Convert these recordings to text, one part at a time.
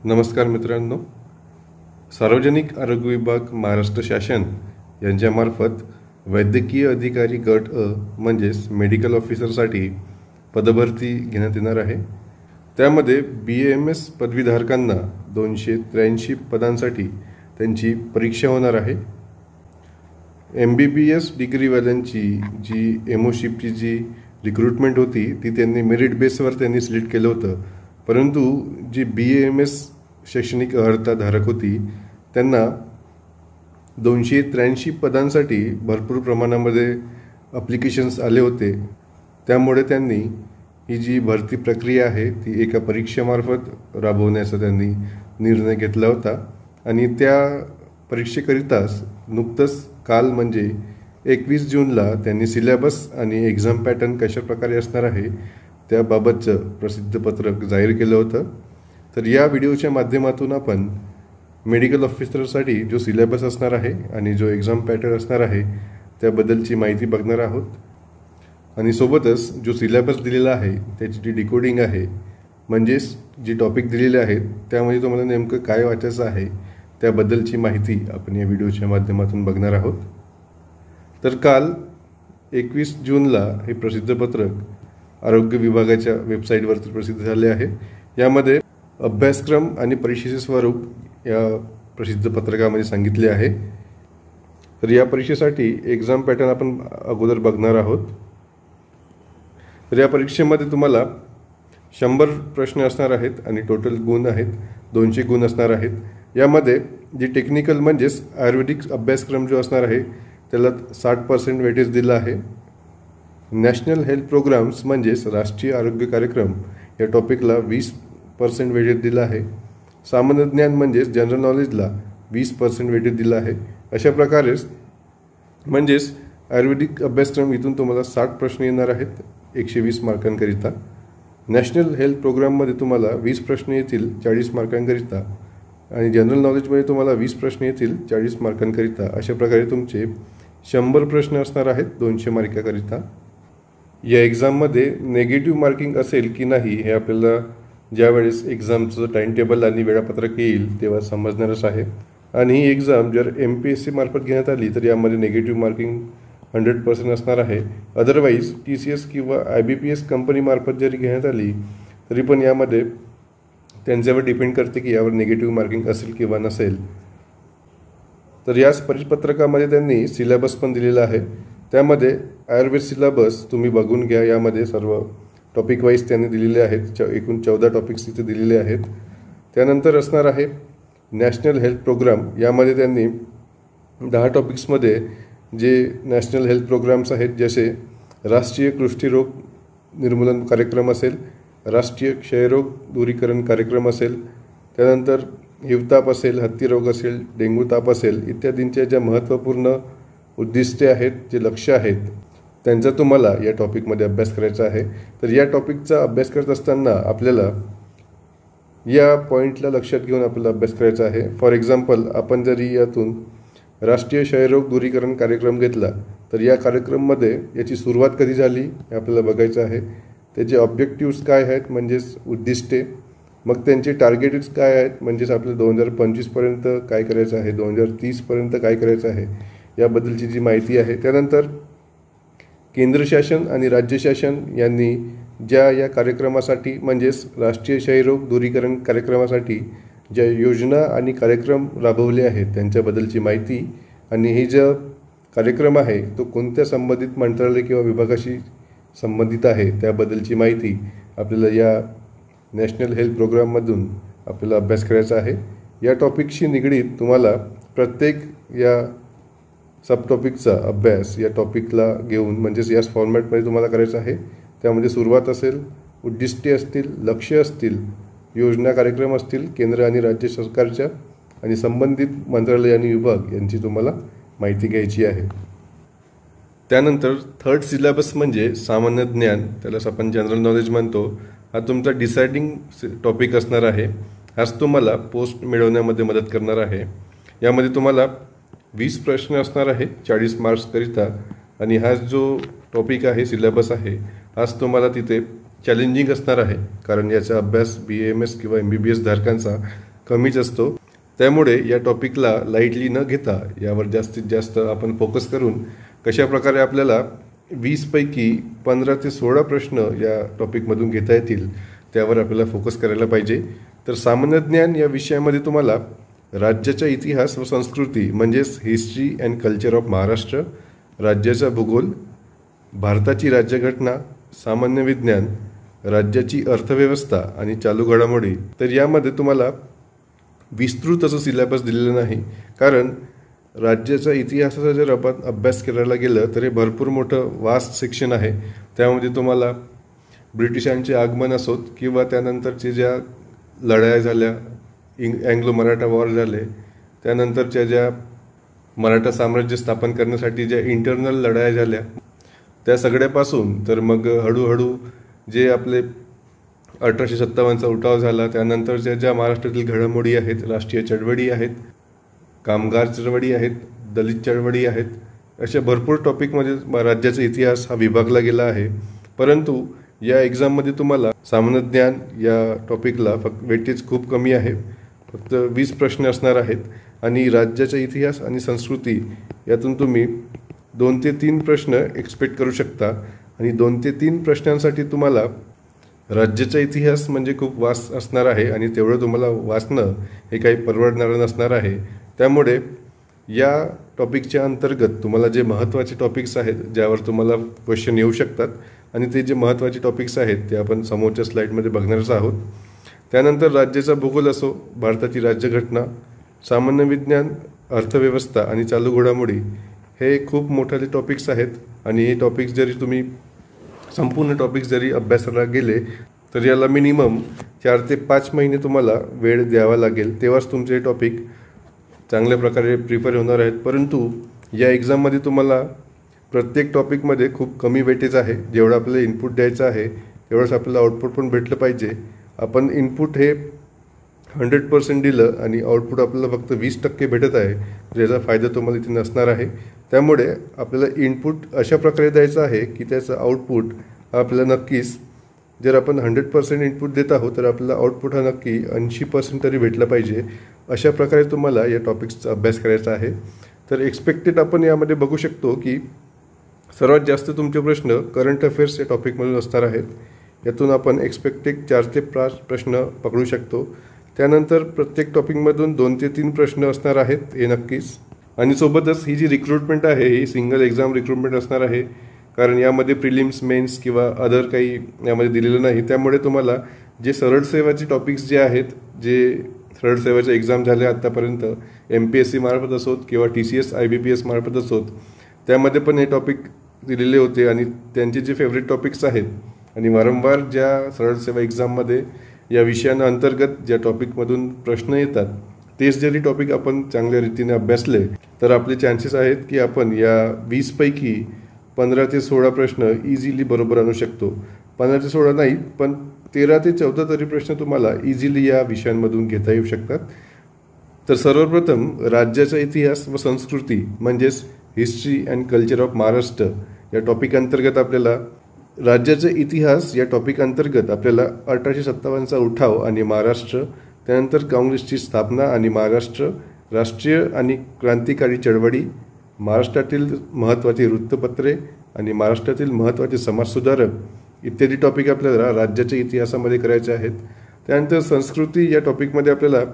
नमस्कार मित्रांनो, सार्वजनिक आरोग्य विभाग महाराष्ट्र शासन यांच्यामार्फत वैद्यकीय अधिकारी गट अ म्हणजेच मेडिकल ऑफिसरसाठी पदभरती घेण्यात येणार आहे। त्यामध्ये BAMS पदवीधारकांना 283 पदांसाठी त्यांची परीक्षा होणार आहे। MBBS डिग्रीवाल्यांची जी एमओशिपची जी रिक्रुटमेंट होती ती त्यांनी मेरिट बेसवर त्यांनी सिलेक्ट केलं होतं, परंतु जी BAMS शैक्षणिक अर्हता धारक होती त्यांना 283 पदांसाठी भरपूर प्रमाणामध्ये ॲप्लिकेशन्स आले होते। त्यामुळे त्यांनी ही जी भरती प्रक्रिया आहे ती एका परीक्षेमार्फत राबवण्याचा त्यांनी निर्णय घेतला होता आणि त्या परीक्षेकरिताच नुकतंच काल म्हणजे 21 जूनला त्यांनी सिलेबस आणि एक्झाम पॅटर्न कशा प्रकारे असणार आहे त्याबाबतचं प्रसिद्ध पत्रक जाहीर केलं होतं। तर या व्हिडिओच्या माध्यमातून आपण मेडिकल ऑफिसरसाठी जो सिलेबस असणार आहे आणि जो एक्झाम पॅटर्न असणार आहे त्याबद्दलची माहिती बघणार आहोत आणि सोबतच जो सिलेबस दिलेला आहे त्याची जी डिकोडिंग आहे म्हणजेच जी टॉपिक दिलेले आहेत त्यामध्ये तुम्हाला नेमकं काय वाचायचं आहे त्याबद्दलची माहिती आपण या व्हिडिओच्या माध्यमातून बघणार आहोत। तर काल 21 जूनला हे प्रसिद्ध पत्रक आरोग्य विभागाच्या वेबसाईटवरती प्रसिद्ध झाले आहे। यामध्ये अभ्यासक्रम आणि परीक्षेचे स्वरूप या प्रसिद्ध पत्रकामध्ये सांगितले आहे। तर या परीक्षेसाठी एक्झाम पॅटर्न आपण अगोदर बघणार आहोत। तर या परीक्षेमध्ये तुम्हाला 100 प्रश्न असणार आहेत आणि टोटल गुण आहेत 200 गुण असणार आहेत। यामध्ये जी टेक्निकल म्हणजेच आयुर्वेदिक अभ्यासक्रम जो असणार आहे त्याला 60% वेटेज दिलं आहे। नॅशनल हेल्थ प्रोग्राम्स म्हणजेच राष्ट्रीय आरोग्य कार्यक्रम या टॉपिकला 20% वेटेज दिलं आहे। सामान्य ज्ञान म्हणजेच जनरल नॉलेजला 20% वेटेज दिलं आहे। अशा प्रकारेच म्हणजेच आयुर्वेदिक अभ्यासक्रम इथून तुम्हाला 60 प्रश्न येणार आहेत 120 मार्कांकरिता। नॅशनल हेल्थ प्रोग्राममध्ये तुम्हाला 20 प्रश्न येतील 40 मार्कांकरिता आणि जनरल नॉलेजमध्ये तुम्हाला 20 प्रश्न येतील 40 मार्कांकरिता। अशा प्रकारे तुमचे 100 प्रश्न असणार आहेत 200 मार्काकरिता। या एक्झाममध्ये नेगेटिव्ह मार्किंग असेल की नाही हे आपल्याला ज्यावेळेस एक्झामचं टाइम टेबल आणि वेळापत्रक येईल तेव्हा समजणारच आहे। आणि ही एक्झाम जर MPSC मार्फत घेण्यात आली तर यामध्ये नेगेटिव्ह मार्किंग 100% असणार आहे। अदरवाईज TCS किंवा IBPS कंपनीमार्फत जरी घेण्यात आली तरी पण यामध्ये त्यांच्यावर डिपेंड करते की यावर नेगेटिव्ह मार्किंग असेल किंवा नसेल। तर याच परिपत्रकामध्ये त्यांनी सिलेबस पण दिलेला आहे। त्यामध्ये आयुर्वेद सिलेबस तुम्ही बघून घ्या। यामध्ये सर्व टॉपिक वाईज त्यांनी दिलेले आहेत, एकूण 14 टॉपिक्स तिथे दिलेले आहेत। त्यानंतर असणार आहे नॅशनल हेल्थ प्रोग्राम। यामध्ये त्यांनी 10 टॉपिक्समध्ये जे नॅशनल हेल्थ प्रोग्राम्स आहेत जसे राष्ट्रीय कुष्ठरोग निर्मूलन कार्यक्रम असेल, राष्ट्रीय क्षयरोग दूरीकरण कार्यक्रम असेल, त्यानंतर हिवताप असेल, हत्तीरोग असेल, डेंग्यू ताप असेल इत्यादींच्या ज्या महत्त्वपूर्ण उद्दिष्टे आहेत, जे लक्ष्य आहेत त्यांचा तुम्हाला या टॉपिकमध्ये अभ्यास करायचा आहे। तर या टॉपिकचा अभ्यास करत असताना आपल्याला या पॉईंटला लक्षात घेऊन आपल्याला अभ्यास करायचा आहे। फॉर एक्झाम्पल आपण जरी यातून राष्ट्रीय क्षयरोग दूरीकरण कार्यक्रम घेतला तर या कार्यक्रममध्ये याची सुरुवात कधी झाली हे आपल्याला बघायचं आहे। त्याचे ऑब्जेक्टिव्स काय आहेत म्हणजेच उद्दिष्टे, मग त्यांचे टार्गेट्स काय आहेत म्हणजेच आपल्याला 2025पर्यंत काय करायचं आहे, 2030पर्यंत काय करायचं आहे याबद्दलची जी माहिती आहे। त्यानंतर केंद्र शासन आणि राज्य शासन यांनी ज्या या कार्यक्रमासाठी म्हणजेच राष्ट्रीय क्षयरोग दूरीकरण कार्यक्रमासाठी ज्या योजना आणि कार्यक्रम राबवले आहेत त्यांच्याबद्दलची माहिती आणि हे जो कार्यक्रम आहे तो कोणत्या संबंधित मंत्रालय किंवा विभागाशी संबंधित आहे त्याबद्दलची माहिती आपल्याला या नॅशनल हेल्थ प्रोग्राममधून आपल्याला अभ्यास करायचा आहे। या टॉपिकशी निगडीत तुम्हाला प्रत्येक या सब टॉपिकचा अभ्यास या टॉपिकला घेऊन म्हणजेच याच फॉर्मॅटमध्ये तुम्हाला करायचा आहे। त्यामध्ये सुरुवात असेल, उद्दिष्टे असतील, लक्ष्य असतील, योजना कार्यक्रम असतील केंद्र आणि राज्य सरकारच्या आणि संबंधित मंत्रालय आणि विभाग यांची तुम्हाला माहिती घ्यायची आहे। त्यानंतर थर्ड सिलेबस म्हणजे सामान्य ज्ञान, त्यालाच आपण जनरल नॉलेज म्हणतो। हा तुमचा डिसाइडिंग टॉपिक असणार आहे। हाच तुम्हाला पोस्ट मिळवण्यामध्ये मदत करणार आहे। यामध्ये तुम्हाला 20 प्रश्न असणार आहे 40 मार्क्सकरिता आणि हा जो टॉपिक आहे सिलेबस आहे हाच तुम्हाला तिथे चॅलेंजिंग असणार आहे, कारण याचा अभ्यास BAMS किंवा MBBS धारकांचा कमीच असतो. त्यामुळे या टॉपिकला लाईटली न घेता यावर जास्तीत जास्त आपण फोकस करून कशाप्रकारे आपल्याला 20पैकी 15 ते 16 प्रश्न या टॉपिकमधून घेता येतील त्यावर आपल्याला फोकस करायला पाहिजे. तर सामान्य ज्ञान या विषयामध्ये तुम्हाला राज्याचा इतिहास व संस्कृती म्हणजेच history and culture of Maharashtra, राज्याचा भूगोल, भारताची राज्यघटना, सामान्य विज्ञान, राज्याची अर्थव्यवस्था आणि चालू घडामोडी. तर यामध्ये तुम्हाला विस्तृत असं सिलेबस दिलेलं नाही, कारण राज्याचा इतिहासाचा जर आपण अभ्यास करायला गेलं तर हे भरपूर मोठं वास्ट सेक्शन आहे. त्यामध्ये तुम्हाला ब्रिटिशांचे आगमन असोत किंवा त्यानंतरचे ज्या लढाया झाल्या, अँग्लो मराठा वॉर झाले, त्यानंतरच्या ज्या मराठा साम्राज्य स्थापन करण्यासाठी ज्या इंटरनल लढाया झाल्या त्या सगळ्यापासून तर मग हळूहळू जे आपले 1857चा उठाव झाला, त्यानंतरच्या ज्या महाराष्ट्रातील घडामोडी आहेत, राष्ट्रीय चळवळी आहेत, कामगार चळवळी आहेत, दलित चळवळी आहेत, अशा भरपूर टॉपिकमध्ये राज्याचा इतिहास हा विभागला गेला आहे. परंतु या एक्झाममध्ये तुम्हाला सामान्य ज्ञान या टॉपिकला फक्त वेटेज खूप कमी आहे, फक्त 20 प्रश्न असणार आहेत. आणि राज्याचा इतिहास आणि संस्कृती यातून तुम्ही 2 ते 3 प्रश्न एक्सपेक्ट करू शकता. आणि 2 ते 3 प्रश्नांसाठी तुम्हाला राज्याचा इतिहास म्हणजे खूप वास्ट असणार आहे आणि तेवढं तुम्हाला वाचणं हे काही परवडणारं नसणार आहे. त्यामुळे या टॉपिकच्या अंतर्गत तुम्हाला जे महत्त्वाचे टॉपिक्स आहेत ज्यावर तुम्हाला क्वेश्चन येऊ शकतात आणि ते जे महत्त्वाचे टॉपिक्स आहेत ते आपण समोरच्या स्लाईडमध्ये बघणारच आहोत. त्यानंतर राज्याचा भूगोल असो, भारताची राज्यघटना, सामान्य विज्ञान, अर्थव्यवस्था आणि चालू घडामोडी हे खूप मोठाले टॉपिक्स आहेत. आणि हे टॉपिक्स जरी तुम्ही संपूर्ण टॉपिक्स जरी अभ्यासाला गेले तर याला मिनिमम 4 ते 5 महिने तुम्हाला वेळ द्यावा लागेल, तेव्हाच तुमचे हे टॉपिक चांगल्या प्रकारे प्रिफर होणार आहेत. परंतु या एक्झाममध्ये तुम्हाला प्रत्येक टॉपिकमध्ये खूप कमी वेटेज आहे. जेवढं आपल्याला इनपुट द्यायचं आहे तेवढंच आपल्याला आउटपुट पण भेटलं पाहिजे. आपण इनपुट हे 100% दिलं आणि आउटपुट आपल्याला फक्त 20% भेटत आहे, तर याचा फायदा तुम्हाला इथे नसणार आहे. त्यामुळे आपल्याला इनपुट अशा प्रकारे द्यायचं आहे की त्याचं आउटपुट आपल्याला नक्कीच, जर आपण 100% इनपुट देत आहोत तर आपल्याला आउटपुट हा नक्की 80% तरी भेटला पाहिजे. अशा प्रकारे तुम्हाला या टॉपिक्सचा अभ्यास करायचा आहे. तर एक्सपेक्टेड आपण यामध्ये बघू शकतो की सर्वात जास्त तुमचे प्रश्न करंट अफेअर्स या टॉपिकमधून असणार आहेत. यातून आपण एक्सपेक्टेड 4 ते 5 प्रश्न पकडू शकतो. त्यानंतर प्रत्येक टॉपिकमधून 2 ते 3 प्रश्न असणार आहेत हे नक्कीच. आणि सोबतच ही जी रिक्रुटमेंट आहे ही सिंगल एक्झाम रिक्रुटमेंट असणार आहे, कारण यामध्ये प्रिलिम्स, मेन्स किंवा अदर काही यामध्ये दिलेलं नाही. त्यामुळे तुम्हाला जे सरळ सेवाचे टॉपिक्स जे आहेत, जे सरळ सेवाचे एक्झाम झाले आत्तापर्यंत MPSC मार्फत असोत किंवा TCS IBPS मार्फत असोत, त्यामध्ये पण हे टॉपिक दिलेले होते आणि त्यांचे जे फेवरेट टॉपिक्स आहेत आणि वारंवार ज्या सरळ सेवा एक्झाममध्ये या विषयांना अंतर्गत ज्या टॉपिकमधून प्रश्न येतात तेच जरी टॉपिक आपण चांगल्या रीतीने अभ्यासले तर आपले चान्सेस आहेत की आपण या 20पैकी 15 ते 16 प्रश्न इझिली बरोबर आणू शकतो. 15 ते 16 नाही, पण 13 ते 14 तरी प्रश्न तुम्हाला इझिली या विषयांमधून घेता येऊ शकतात. तर सर्वप्रथम राज्याचा इतिहास व संस्कृती म्हणजेच history and culture of Maharashtra या टॉपिक अंतर्गत आपल्याला राज्याचा इतिहास या टॉपिक अंतर्गत आपल्याला 1857चा उठाव आणि महाराष्ट्र, त्यानंतर काँग्रेसची स्थापना आणि महाराष्ट्र, राष्ट्रीय आणि क्रांतिकारी चळवळी, महाराष्ट्रातील महत्त्वाची वृत्तपत्रे आणि महाराष्ट्रातील महत्त्वाचे समाजसुधारक इत्यादी टॉपिक आपल्याला राज्याच्या इतिहासामध्ये करायचे आहेत. त्यानंतर संस्कृती या टॉपिकमध्ये आपल्याला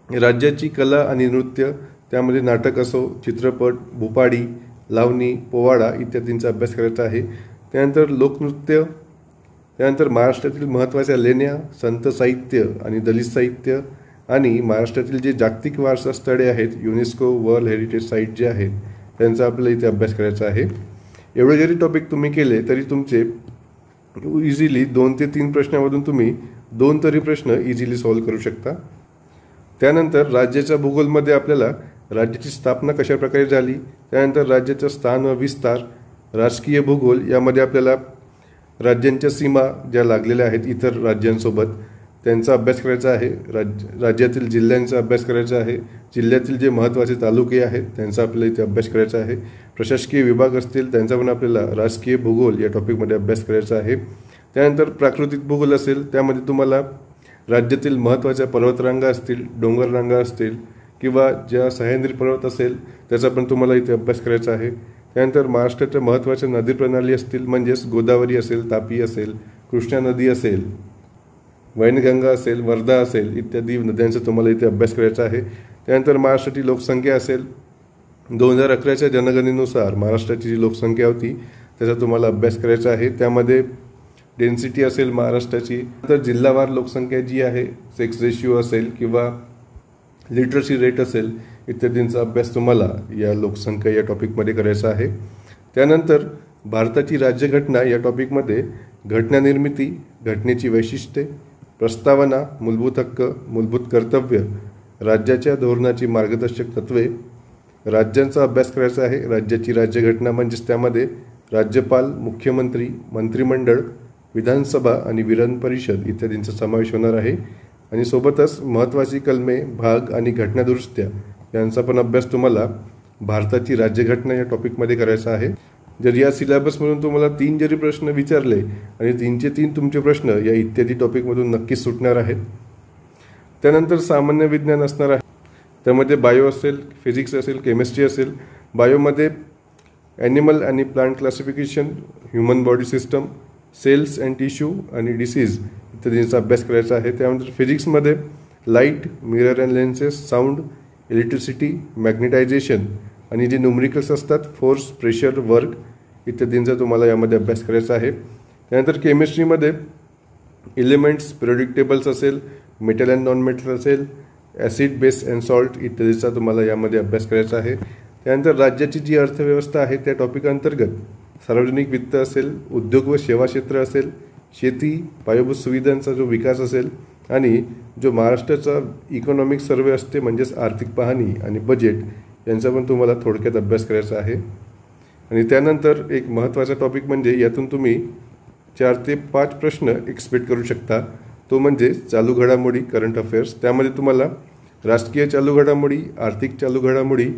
राज्याची कला आणि नृत्य, त्यामध्ये नाटक असो, चित्रपट, भूपाळी, लावणी, पोवाडा इत्यादींचा अभ्यास करायचा आहे. त्यानंतर लोकनृत्य, त्यानंतर महाराष्ट्रातील महत्त्वाच्या लेण्या, संत साहित्य आणि दलित साहित्य आणि महाराष्ट्रातील जे जागतिक वारसा स्थळे आहेत, युनेस्को वर्ल्ड हेरिटेज साईट जे आहेत त्यांचा आपल्याला इथे अभ्यास करायचा आहे. एवढे जरी टॉपिक तुम्ही केले तरी तुमचे इझिली 2 ते 3 प्रश्नामधून तुम्ही 2 तरी प्रश्न इझिली सॉल्व्ह करू शकता. त्यानंतर राज्याच्या भूगोलमध्ये आपल्याला राज्याची स्थापना कशा प्रकारे झाली, त्यानंतर राज्याचं स्थान व विस्तार, राजकीय भूगोल यामध्ये आपल्याला राज्यांच्या सीमा ज्या लागलेल्या आहेत इतर राज्यांसोबत त्यांचा अभ्यास करायचा आहे. राज्यातील जिल्ह्यांचा अभ्यास करायचा आहे. जिल्ह्यातील जे महत्त्वाचे तालुके आहेत त्यांचा आपल्याला इथे अभ्यास करायचा आहे. प्रशासकीय विभाग असतील त्यांचा पण आपल्याला राजकीय भूगोल या टॉपिकमध्ये अभ्यास करायचा आहे. त्यानंतर प्राकृतिक भूगोल असेल, त्यामध्ये तुम्हाला राज्यातील महत्त्वाच्या पर्वतरांगा असतील, डोंगररांगा असतील किंवा ज्या सह्याद्री पर्वत असेल त्याचा पण तुम्हाला इथे अभ्यास करायचा आहे. त्यानंतर महाराष्ट्राच्या महत्त्वाच्या नदी प्रणाली असतील, म्हणजेच गोदावरी असेल, तापी असेल, कृष्णा नदी असेल, वैनगंगा असेल, वर्धा असेल इत्यादी नद्यांचा तुम्हाला इथे अभ्यास करायचा आहे. त्यानंतर महाराष्ट्राची लोकसंख्या असेल, 2011च्या जनगणनेनुसार महाराष्ट्राची जी लोकसंख्या होती त्याचा तुम्हाला अभ्यास करायचा आहे. त्यामध्ये डेन्सिटी असेल महाराष्ट्राची, तर जिल्हावार लोकसंख्या जी आहे, सेक्स रेशिओ असेल किंवा लिटरसी रेट असेल इत्यादींचा अभ्यास तुम्हाला या लोकसंख्या या टॉपिकमध्ये करायचा आहे. त्यानंतर भारताची राज्यघटना या टॉपिकमध्ये घटना निर्मिती, घटनेची वैशिष्ट्ये, प्रस्तावना, मूलभूत हक्क, मूलभूत कर्तव्य, राज्याच्या धोरणाची मार्गदर्शक तत्वे, राज्यांचा अभ्यास करायचा आहे. राज्याची राज्यघटना म्हणजेच त्यामध्ये राज्यपाल, मुख्यमंत्री, मंत्रिमंडळ, विधानसभा आणि विधान परिषद इत्यादींचा समावेश होणार आहे. आणि सोबतच महत्त्वाची कलमे, भाग आणि घटनादुरुस्त्या यांचा पण अभ्यास तुम्हाला भारताची राज्यघटना या टॉपिकमध्ये करायचा आहे. जर या सिलेबसमधून तुम्हाला 3 जरी प्रश्न विचारले आणि 3चे 3 तुमचे प्रश्न या इत्यादी टॉपिकमधून नक्कीच सुटणार आहेत. त्यानंतर सामान्य विज्ञान असणार आहे. त्यामध्ये बायो असेल, फिजिक्स असेल, केमिस्ट्री असेल. बायोमध्ये ॲनिमल आणि plant classification, human body system, cells and tissue आणि डिसीज इत्यादींचा अभ्यास करायचा आहे. त्यानंतर फिजिक्समध्ये light, mirror and lenses, sound, electricity, magnetization आणि जे न्यूमरिकल्स असतात, फोर्स, प्रेशर, वर्क इत्यादींचा तुम्हाला यामध्ये अभ्यास करायचा आहे. त्यानंतर केमिस्ट्रीमध्ये एलिमेंट्स, पिरियोडिक टेबल्स असेल, मेटल अँड नॉन मेटल असेल, ॲसिड, बेस अँड सॉल्ट इत्यादीचा तुम्हाला यामध्ये अभ्यास करायचा आहे. त्यानंतर राज्याची जी अर्थव्यवस्था आहे त्या टॉपिक अंतर्गत सार्वजनिक वित्त असेल, उद्योग व सेवा क्षेत्र असेल, शेती, पायाभूत सुविधांचा जो विकास असेल आणि जो महाराष्ट्राचा इकॉनॉमिक सर्वे असते म्हणजेच आर्थिक पाहणी आणि बजेट यांचा पण तुम्हाला थोडक्यात अभ्यास करायचा आहे. आणि त्यानंतर एक महत्त्वाचा टॉपिक म्हणजे यातून तुम्ही 4 ते 5 प्रश्न एक्सपेक्ट करू शकता, तो म्हणजे चालू घडामोडी, करंट अफेअर्स. त्यामध्ये तुम्हाला राजकीय चालू घडामोडी, आर्थिक चालू घडामोडी,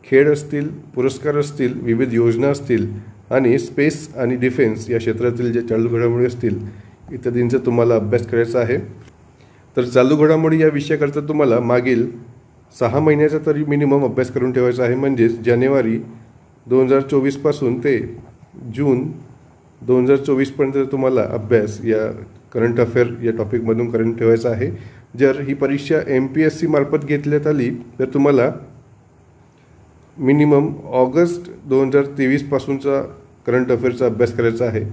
खेळ असतील, पुरस्कार असतील, विविध योजना असतील आणि स्पेस आणि डिफेन्स या क्षेत्रातील जे चालू घडामोडी असतील इत्यादींचा तुम्हाला अभ्यास करायचा आहे. तर चालू घडामोडी या विषयाकरता तुम्हाला मागील 6 महिन्याचा तरी मिनिमम अभ्यास करून ठेवायचा आहे. म्हणजेच जानेवारी 2024 पासून ते जून 2024पर्यंत तुम्हाला अभ्यास या करंट अफेअर या टॉपिकमधून करून ठेवायचा आहे. जर ही परीक्षा MPSC मार्फत घेतल्यात आली तर तुम्हाला मिनिमम ऑगस्ट 2023 पासूनचा करंट अफेअरचा अभ्यास करायचा आहे.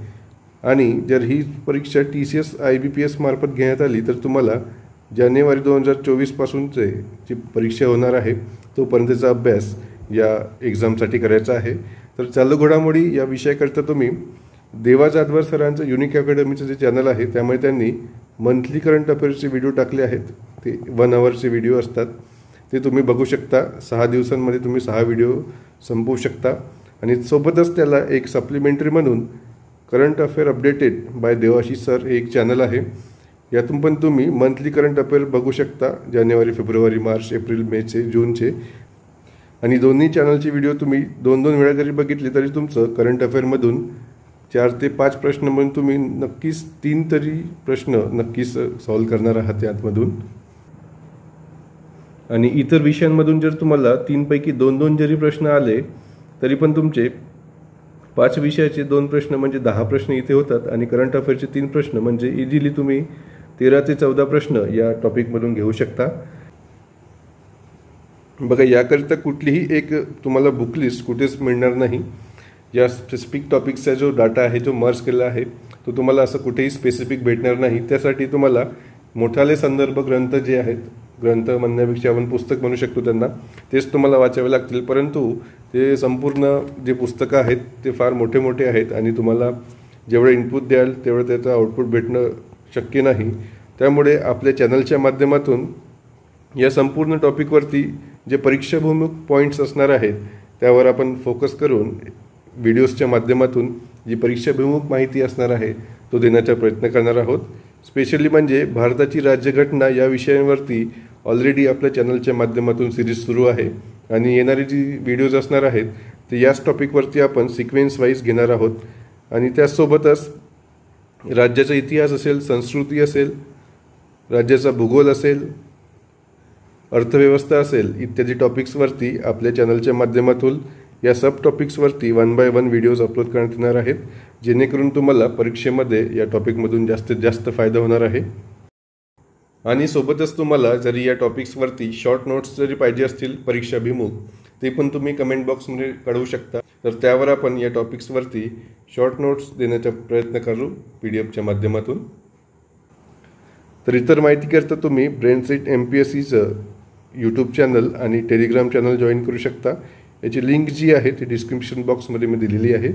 आणि जर ही परीक्षा TCS IBPS मार्फत घेण्यात आली तर तुम्हाला जानेवारी 2024 पासूनचे जी परीक्षा होणार आहे तोपर्यंतचा अभ्यास या एक्झामसाठी करायचा आहे. तर चालू घडामोडी या विषयाकरता तुम्ही देवा जाधवर सरांचं युनिक अकॅडमीचं जे चॅनल आहे त्यामुळे त्यांनी मंथली करंट अफेअर्सचे व्हिडिओ टाकले आहेत. ते 1 आवरचे व्हिडिओ असतात, ते तुम्ही बघू शकता. 6 दिवसांमध्ये तुम्ही 6 व्हिडिओ संपवू शकता. आणि सोबतच त्याला एक सप्लिमेंटरी म्हणून current affair updated by Devashish sir हे एक चॅनल आहे. यातून पण तुम्ही मंथली करंट अफेअर बघू शकता, जानेवारी, फेब्रुवारी, मार्च, एप्रिल, मेचे, जूनचे. आणि दोन्ही चॅनलचे व्हिडिओ तुम्ही 2-2 वेळा जरी बघितले तरी तुमचं करंट अफेअरमधून 4 ते 5 प्रश्न म्हणून तुम्ही नक्कीच 3 तरी प्रश्न नक्कीच सॉल्व करणार आहात यातमधून. आणि इतर विषयांमधून जर तुम्हाला 3 पैकी 2-2 जरी प्रश्न आले तरी पण तुमचे 5 विषयाचे 2 प्रश्न म्हणजे 10 प्रश्न इथे होतात. आणि करंट अफेअरचे 3 प्रश्न म्हणजे इझिली तुम्ही 13 ते 14 प्रश्न या टॉपिकमधून घेऊ शकता. बघा, याकरिता कुठलीही एक तुम्हाला बुकलिस्ट कुठेच मिळणार नाही. या स्पेसिफिक टॉपिकचा जो डाटा आहे जो मर्ज केला आहे तो तुम्हाला असं कुठेही स्पेसिफिक भेटणार नाही. त्यासाठी तुम्हाला मोठाले संदर्भ ग्रंथ जे आहेत, ग्रंथ म्हणण्यापेक्षा आपण पुस्तक म्हणू शकतो त्यांना, तेच तुम्हाला वाचावे लागतील. परंतु ते संपूर्ण जे पुस्तकं आहेत ते फार मोठे मोठे आहेत आणि तुम्हाला जेवढं इनपुट द्याल तेवढं त्याचं आउटपुट भेटणं शक्य नाही. त्यामुळे आपल्या चॅनलच्या माध्यमातून या संपूर्ण टॉपिकवरती जे परीक्षाभिमुख पॉईंट्स असणार आहेत त्यावर आपण फोकस करून व्हिडिओजच्या माध्यमातून जी परीक्षाभिमुख माहिती असणार आहे तो देण्याचा प्रयत्न करणार आहोत. स्पेशली म्हणजे भारताची राज्यघटना या विषयांवरती ऑलरेडी आपल्या चॅनलच्या माध्यमातून सिरीज सुरू आहे आणि येणारी जी व्हिडिओज असणार आहेत ते याच टॉपिकवरती आपण सिक्वेन्स वाईज घेणार आहोत. आणि त्याचसोबतच राज्याचा इतिहास असेल, संस्कृती असेल, राज्याचा भूगोल असेल, अर्थव्यवस्था असेल इत्यादी टॉपिक्सवरती आपल्या चॅनलच्या माध्यमातून या सब टॉपिक्सवरती 1 बाय 1 व्हिडिओज अपलोड करण्यात येणार आहेत, जेणेकरून तुम्हाला परीक्षेमध्ये या टॉपिकमधून जास्तीत जास्त फायदा होणार आहे. आणि सोबतच तुम्हाला जरी या टॉपिक्सवरती शॉर्ट नोट्स जरी पाहिजे असतील परीक्षाभिमुख, ते पण तुम्ही कमेंट बॉक्समध्ये कळवू शकता. तर त्यावर आपण या टॉपिक्सवरती शॉर्ट नोट्स देण्याचा प्रयत्न करू PDF माध्यमातून. तर इतर माहितीकरता तुम्ही ब्रेनसेट MPSCचं यूट्यूब चॅनल आणि टेलिग्राम चॅनल जॉईन करू शकता. याची लिंक जी आहे ती डिस्क्रिप्शन बॉक्समध्ये मी दिलेली आहे.